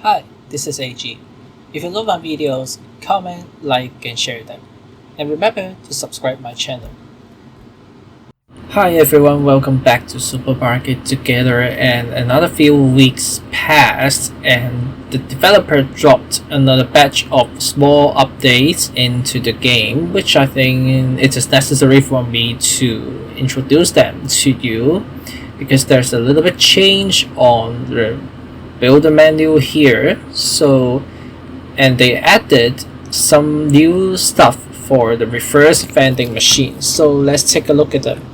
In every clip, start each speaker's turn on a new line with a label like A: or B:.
A: Hi, this is AG. If you love my videos, comment, like, and share them. And remember to subscribe my channel. Hi everyone, welcome back to Supermarket Together, and another few weeks passed and the developer dropped another batch of small updates into the game, which I think it is necessary for me to introduce them to you because there's a little bit change on the builder menu here. And they added some new stuff for the reverse vending machine. So let's take a look at them.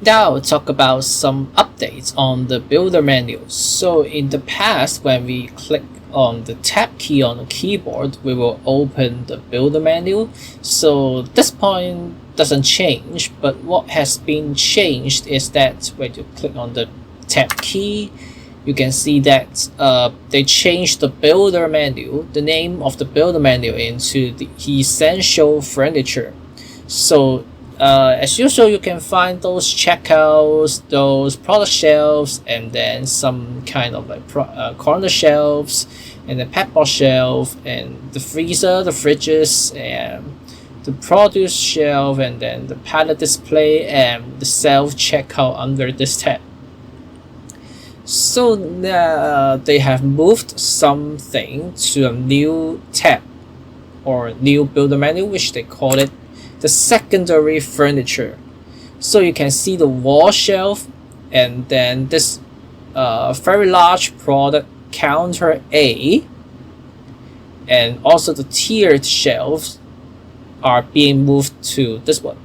A: Now we'll talk about some updates on the builder menu. So in the past, when we click on the tab key on the keyboard, we will open the builder menu. So this point doesn't change, but what has been changed is that when you click on the tab key, you can see that they changed the builder menu, the name of the builder menu, into the essential furniture. So as usual, you can find those checkouts, those product shelves, and then some kind of like corner shelves, and the pet box shelf, and the freezer, the fridges, and the produce shelf, and then the pallet display, and the self checkout under this tab. So they have moved something to a new tab or new builder menu, which they call it the secondary furniture. So you can see the wall shelf, and then this very large product counter A, and also the tiered shelves are being moved to this one.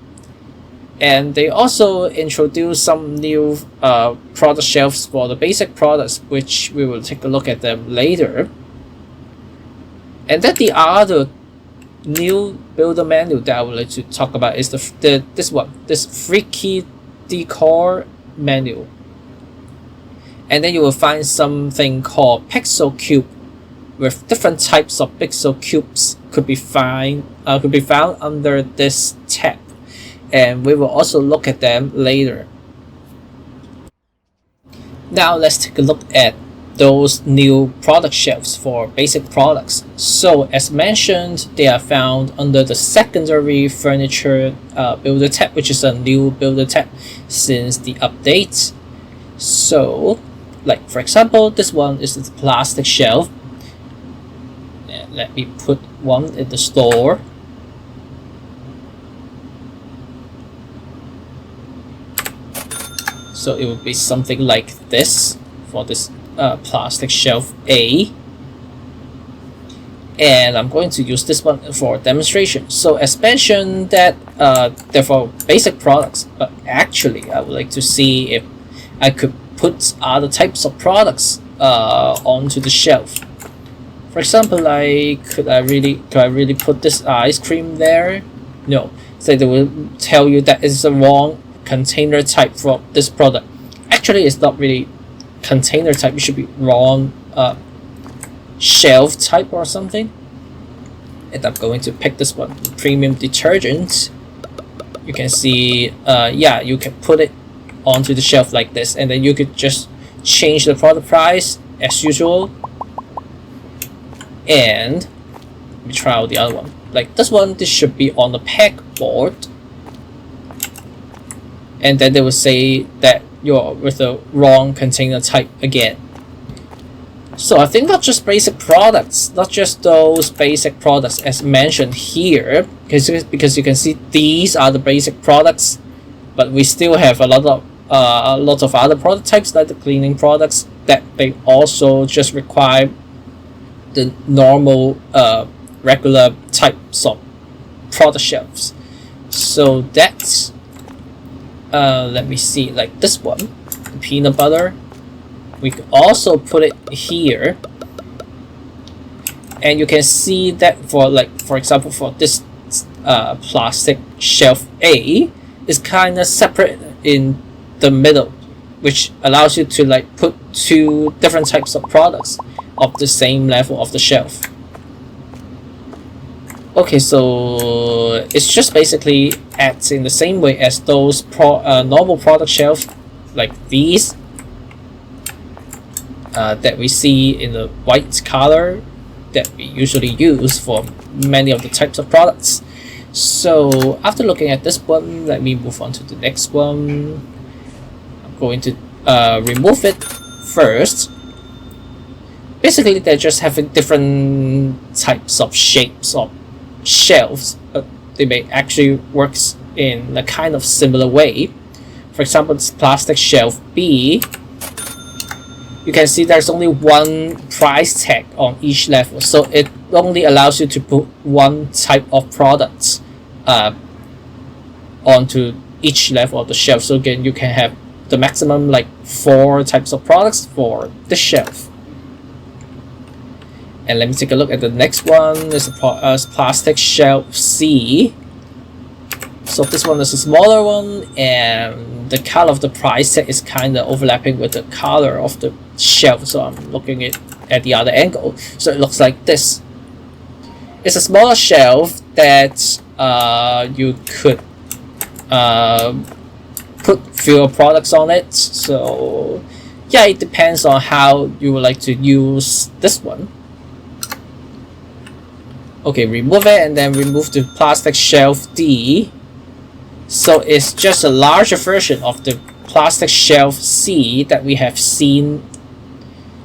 A: And they also introduced some new product shelves for the basic products, which we will take a look at them later. And then the other new builder menu that I would like to talk about is this freaky decor menu. And then you will find something called pixel cube, with different types of pixel cubes could be found under this tab. And we will also look at them later. Now let's take a look at those new product shelves for basic products. So as mentioned, they are found under the secondary furniture builder tab, which is a new builder tab since the update. So like for example, this one is the plastic shelf. And let me put one in the store. So it would be something like this for this plastic shelf A. And I'm going to use this one for demonstration. So as mentioned that they're for basic products, but actually I would like to see if I could put other types of products onto the shelf. For example, could I really put this ice cream there? No. So they will tell you that it's the wrong container type for this product. Actually, it's not really container type. It should be wrong shelf type or something. And I'm going to pick this one, premium detergent. You can see you can put it onto the shelf like this, and then you could just change the product price as usual. And let me try out the other one. Like this one, this should be on the pegboard. And then they will say that you're with the wrong container type again. So I think not just basic products, not just those basic products as mentioned here, because you can see these are the basic products, but we still have a lot of other product types, like the cleaning products, that they also just require the normal regular types of product shelves. So that's let me see, like this one, the peanut butter, we can also put it here. And you can see that for example, for this plastic shelf A is kind of separate in the middle, which allows you to like put two different types of products of the same level of the shelf. Okay, so it's just basically acts in the same way as those normal product shelves like these. that we see in the white color that we usually use for many of the types of products. So after looking at this one, let me move on to the next one. I'm going to remove it first. Basically, they're just having different types of shapes of shelves, but they may actually work in a kind of similar way. For example, this plastic shelf B, you can see there's only one price tag on each level, so it only allows you to put one type of products onto each level of the shelf. So again, you can have the maximum like 4 types of products for the shelf. And let me take a look at the next one. It's a plastic shelf C. So this one is a smaller one, and the color of the price tag is kind of overlapping with the color of the shelf. So I'm looking at the other angle. So it looks like this. It's a smaller shelf that you could put fewer products on it. So yeah, it depends on how you would like to use this one. Okay, remove it, and then remove the plastic shelf D. So it's just a larger version of the plastic shelf C that we have seen.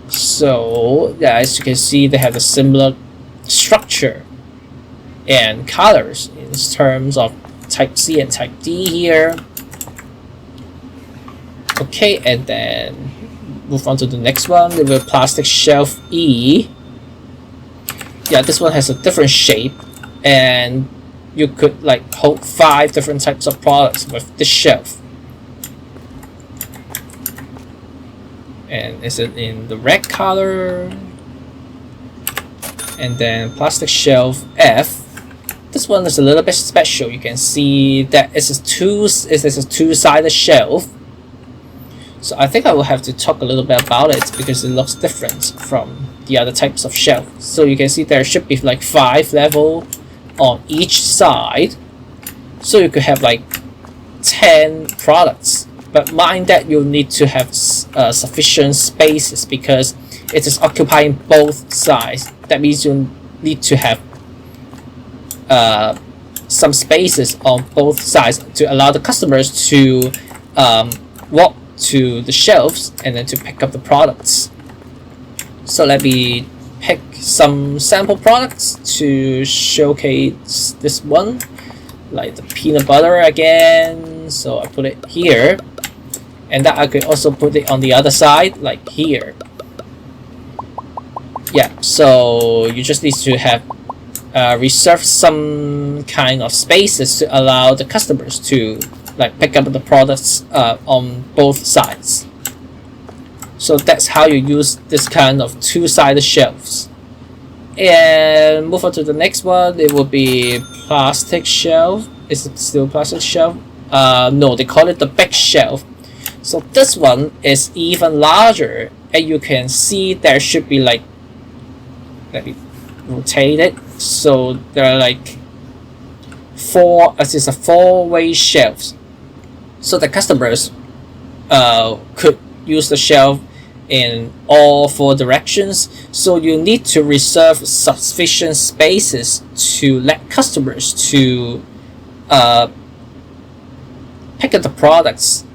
A: So yeah, as you can see, they have a similar structure and colors in terms of type C and type D here. Okay, and then move on to the next one with a plastic shelf E. Yeah, this one has a different shape, and you could like hold 5 different types of products with this shelf. And is it in the red color? And then plastic shelf F. This one is a little bit special. You can see that it's a two-sided shelf. So I think I will have to talk a little bit about it because it looks different from the other types of shelf. So you can see there should be like 5 levels on each side. So you could have like 10 products. But mind that you'll need to have sufficient spaces because it is occupying both sides. That means you need to have some spaces on both sides to allow the customers to walk to the shelves and then to pick up the products. So let me pick some sample products to showcase this one, like the peanut butter again. So I put it here, and that I could also put it on the other side, like here. Yeah, so you just need to have reserve some kind of spaces to allow the customers to like pick up the products on both sides. So that's how you use this kind of two-sided shelves. And move on to the next one. It will be plastic shelf. Is it still plastic shelf? No, they call it the big shelf. So this one is even larger, and you can see there should be like, let me rotate it. So there are like 4, as it's a 4-way shelves. So the customers could use the shelf in all 4 directions. So you need to reserve sufficient spaces to let customers to pick up the products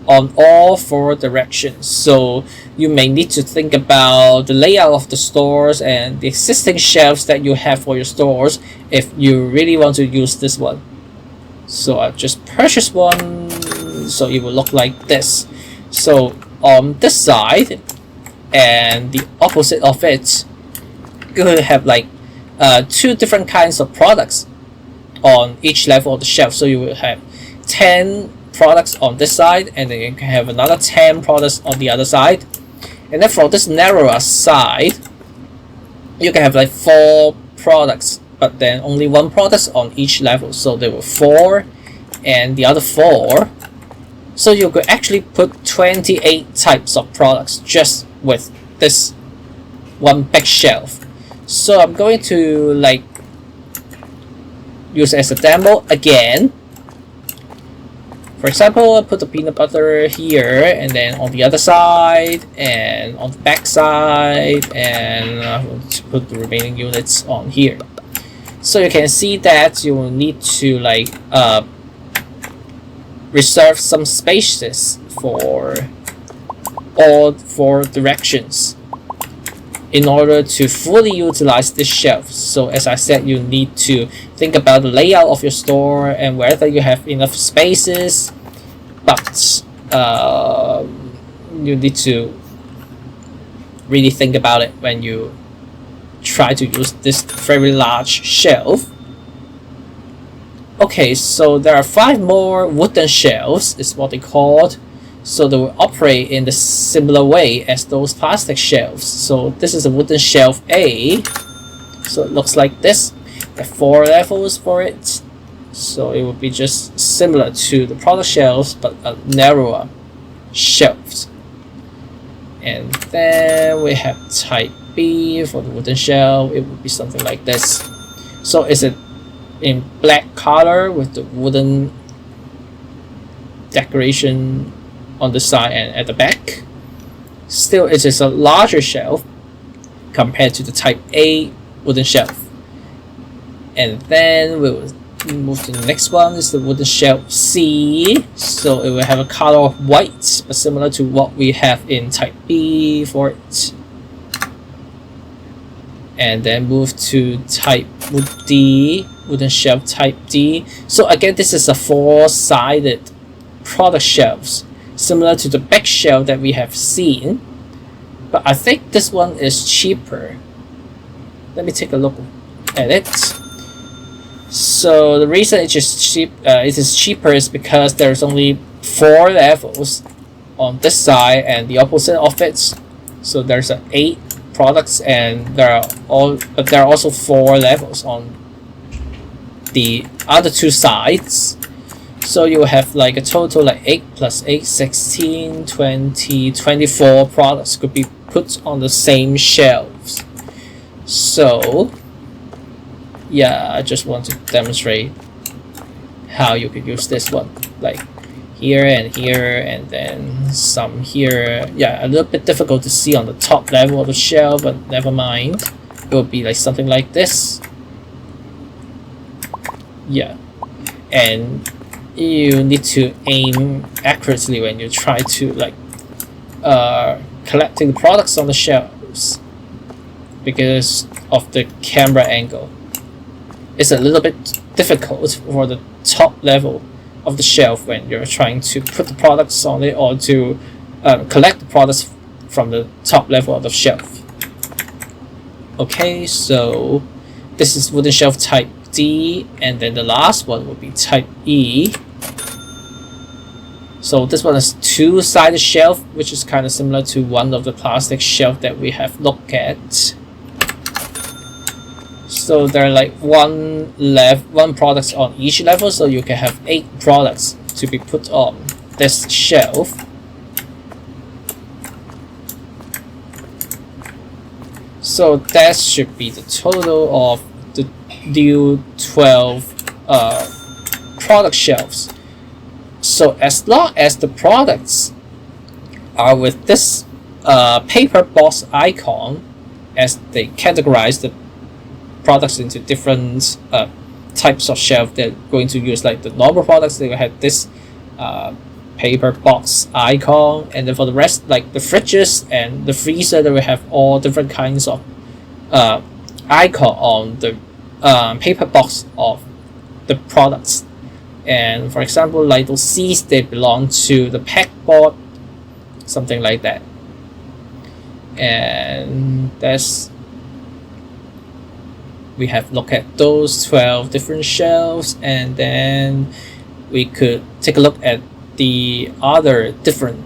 A: on all 4 directions. So you may need to think about the layout of the stores and the existing shelves that you have for your stores if you really want to use this one. So I just purchased one, so it will look like this. So on this side and the opposite of it, you will have like 2 different kinds of products on each level of the shelf. So you will have 10 products on this side, and then you can have another 10 products on the other side. And then for this narrower side, you can have like 4 products, but then only 1 product on each level. So there were 4 and the other 4. So you could actually put 28 types of products just with this one big shelf. So I'm going to like use it as a demo again. For example, I put the peanut butter here, and then on the other side, and on the back side, and to put the remaining units on here. So you can see that you will need to like reserve some spaces for all 4 directions in order to fully utilize this shelf. So as I said, you need to think about the layout of your store and whether you have enough spaces, but you need to really think about it when you try to use this very large shelf. Okay, so there are 5 more wooden shelves, is what they called. So they will operate in the similar way as those plastic shelves. So this is a wooden shelf A. So it looks like this. There are 4 levels for it. So it will be just similar to the product shelves, but a narrower shelves. And then we have type B for the wooden shelf. It would be something like this. So is it in black color with the wooden decoration on the side and at the back. Still, it is a larger shelf compared to the type A wooden shelf. And then we will move to the next one. Is the wooden shelf C. So it will have a color of white, but similar to what we have in type B for it. And then move to type D, wooden shelf type D. So again, this is a 4-sided product shelves, similar to the back shelf that we have seen, but I think this one is cheaper. Let me take a look at it. So the reason it is cheaper is because there's only 4 levels on this side and the opposite of it. So there's 8 products, and there are also 4 levels on the other 2 sides. So you have like a total like 8 plus 8, 16, 20, 24 products could be put on the same shelves. So yeah, I just want to demonstrate how you could use this one, like here and then some here. Yeah, a little bit difficult to see on the top level of the shelf, but never mind. It will be like something like this. Yeah, and you need to aim accurately when you try to like collecting the products on the shelves, because of the camera angle. It's a little bit difficult for the top level of the shelf when you're trying to put the products on it, or to collect the products from the top level of the shelf. Okay, so this is wooden shelf type D, and then the last one will be type E. So this one is 2-sided shelf, which is kind of similar to one of the plastic shelf that we have looked at. So there are like one products on each level, so you can have 8 products to be put on this shelf. So that should be the total of the new 12 product shelves. So as long as the products are with this paper box icon, as they categorize the products into different types of shelf, they're going to use like the normal products, they will have this paper box icon, and then for the rest, like the fridges and the freezer, they will have all different kinds of icon on the paper box of the products. And for example, like those C's, they belong to the pack board, something like that. And that's, we have looked at those 12 different shelves, and then we could take a look at the other different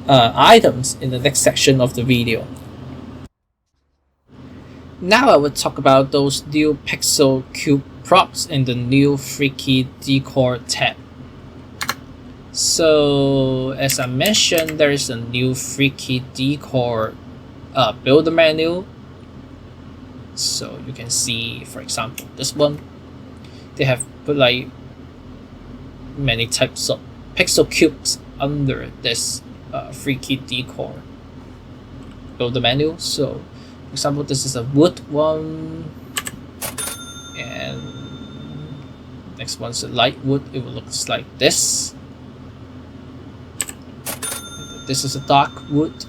A: items in the next section of the video. Now I will talk about those new pixel cube props in the new Freaky Decor tab. So as I mentioned, there is a new Freaky Decor builder menu. So you can see, for example, this one, they have put like many types of pixel cubes under this freaky decor builder menu. So for example, this is a wood one, and next one's a light wood. It will look like this. This is a dark wood.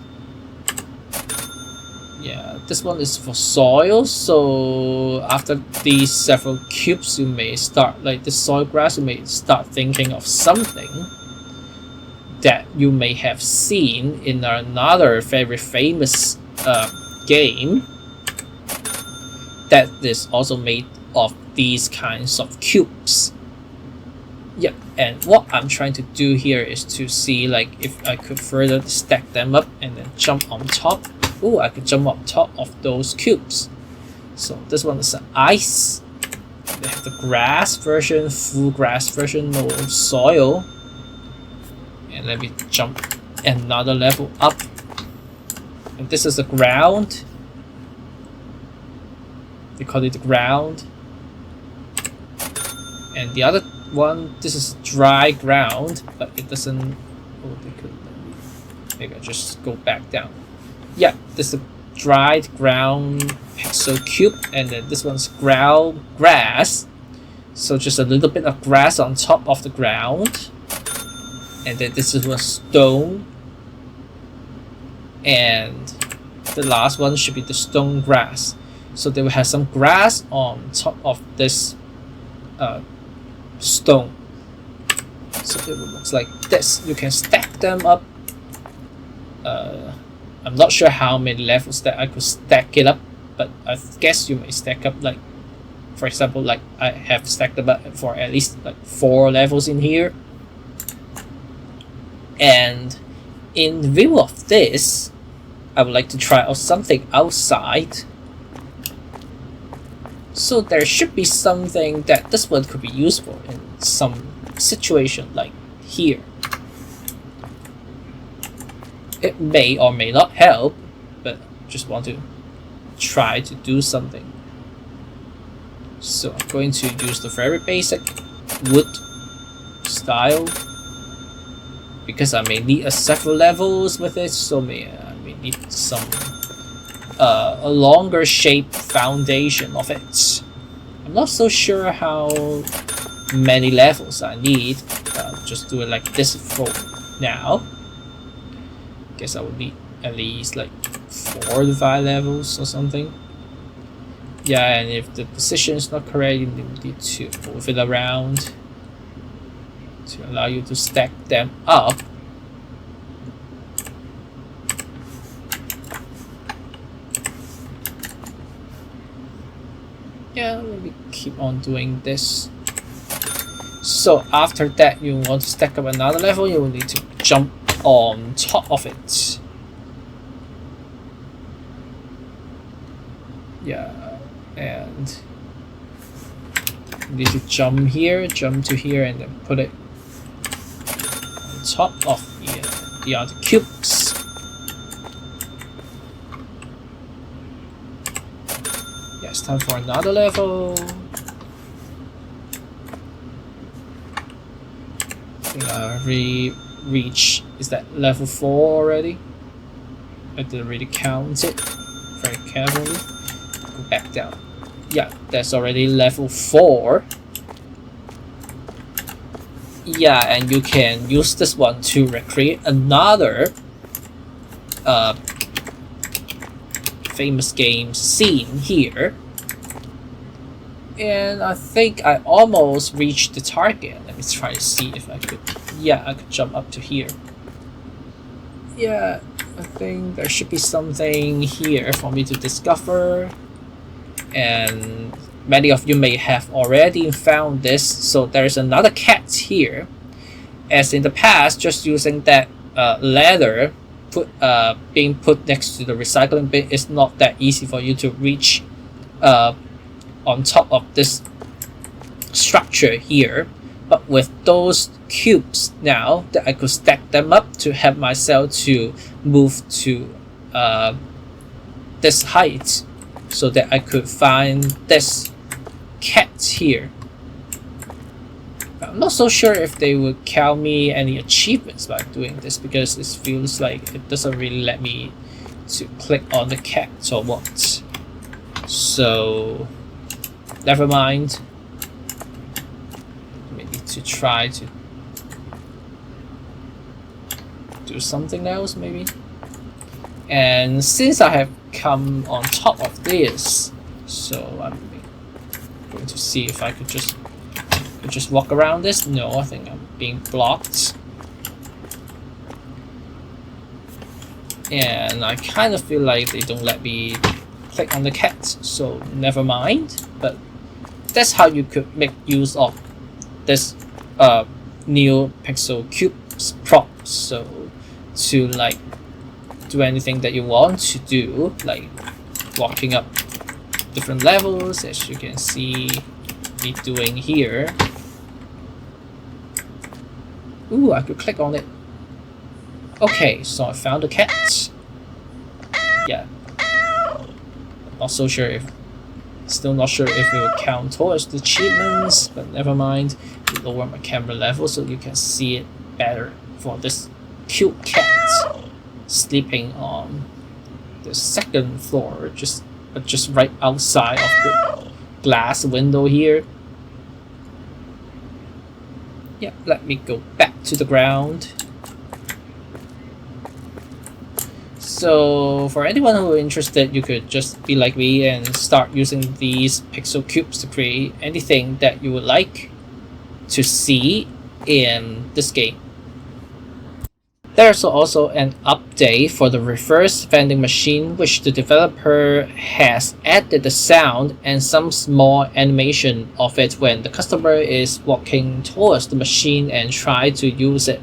A: Yeah, this one is for soil. So after these several cubes, you may start, like the soil grass, you may start thinking of something that you may have seen in another very famous game that is also made of these kinds of cubes. Yeah, and what I'm trying to do here is to see like if I could further stack them up and then jump on top. Oh, I could jump on top of those cubes. So this one is an ice. They have the grass version, full grass version, no soil. And let me jump another level up. And this is the ground. They call it the ground. And the other one, this is dry ground, but it doesn't. Oh, they could. Maybe I just go back down. Yeah, this is a dried ground pixel cube, and then this one's ground grass. So just a little bit of grass on top of the ground. And then this is a stone. And the last one should be the stone grass. So they will have some grass on top of this stone. So it looks like this. You can stack them up. I'm not sure how many levels that I could stack it up, but I guess you may stack up, like for example, like I have stacked them up for at least like 4 levels in here. And in view of this, I would like to try out something outside. So there should be something that this one could be useful in some situation like here. It may or may not help, but just want to try to do something. So I'm going to use the very basic wood style because I may need several levels with it. So I may need some a longer shape foundation of it. I'm not so sure how many levels I need. I'll just do it like this for now. Guess I would need at least like 4 to 5 levels or something. Yeah, and if the position is not correct, you need to move it around to allow you to stack them up. Yeah, let me keep on doing this. So after that, you want to stack up another level, you will need to jump on top of it. Yeah, and you need to jump here, jump to here, and then put it on top of the other cubes. Yeah, it's time for another level. I think I already reached, is that level 4 already? I didn't really count it very carefully. Go back down. Yeah, that's already level 4. Yeah, and you can use this one to recreate another famous game scene here. And I think I almost reached the target. Let me try to see if I could. Yeah, I could jump up to here. Yeah, I think there should be something here for me to discover. And many of you may have already found this. So there's another cat here. As in the past, just using that ladder being put next to the recycling bin is not that easy for you to reach on top of this structure here. But with those cubes now, that I could stack them up to help myself to move to this height, so that I could find this cat here. I'm not so sure if they would count me any achievements by doing this, because it feels like it doesn't really let me to click on the cat or what. So never mind. Maybe to try to do something else maybe. And since I have come on top of this, so I'm going to see if I could just walk around this. No, I think I'm being blocked. And I kind of feel like they don't let me click on the cat, so never mind. But that's how you could make use of this new Pixel Cubes prop. So to like do anything that you want to do, like walking up different levels, as you can see me doing here. Ooh, I could click on it. Okay, so I found the cat. Yeah. Not so sure if, still not sure if it will count towards the achievements, but never mind. Lower my camera level so you can see it better for this cute cat sleeping on the second floor, just right outside of the glass window here. Yeah, let me go back to the ground. So for anyone who is interested, you could just be like me and start using these pixel cubes to create anything that you would like to see in this game. There's also an update for the reverse vending machine, which the developer has added the sound and some small animation of it when the customer is walking towards the machine and try to use it.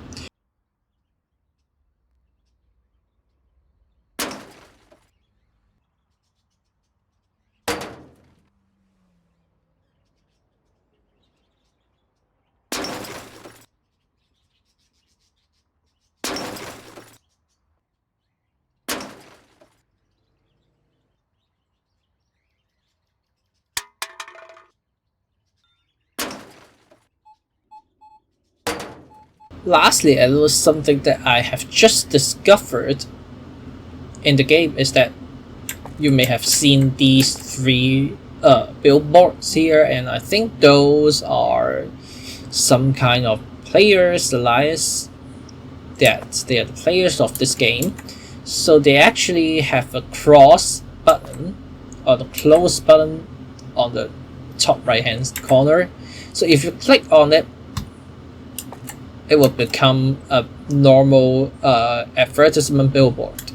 A: Lastly, a little something that I have just discovered in the game is that you may have seen these three billboards here, and I think those are some kind of players alliance, that they are the players of this game. So they actually have a cross button or the close button on the top right hand corner. So if you click on it, it will become a normal advertisement billboard.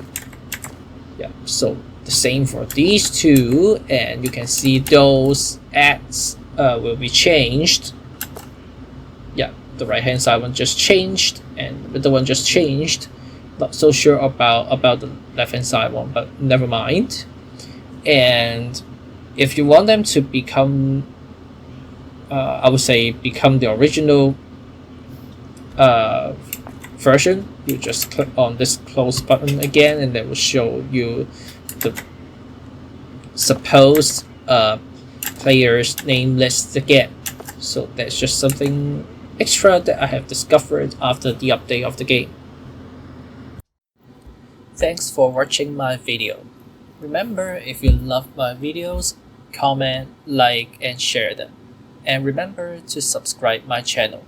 A: Yeah, so the same for these two, and you can see those ads will be changed. Yeah, the right hand side one just changed and the middle one just changed. Not so sure about the left hand side one, but never mind. And if you want them to become I would say become the original version, you just click on this close button again, and that will show you the supposed players name list again. So that's just something extra that I have discovered after the update of the game. Thanks for watching my video. Remember, if you love my videos, comment, like, and share them. And remember to subscribe my channel.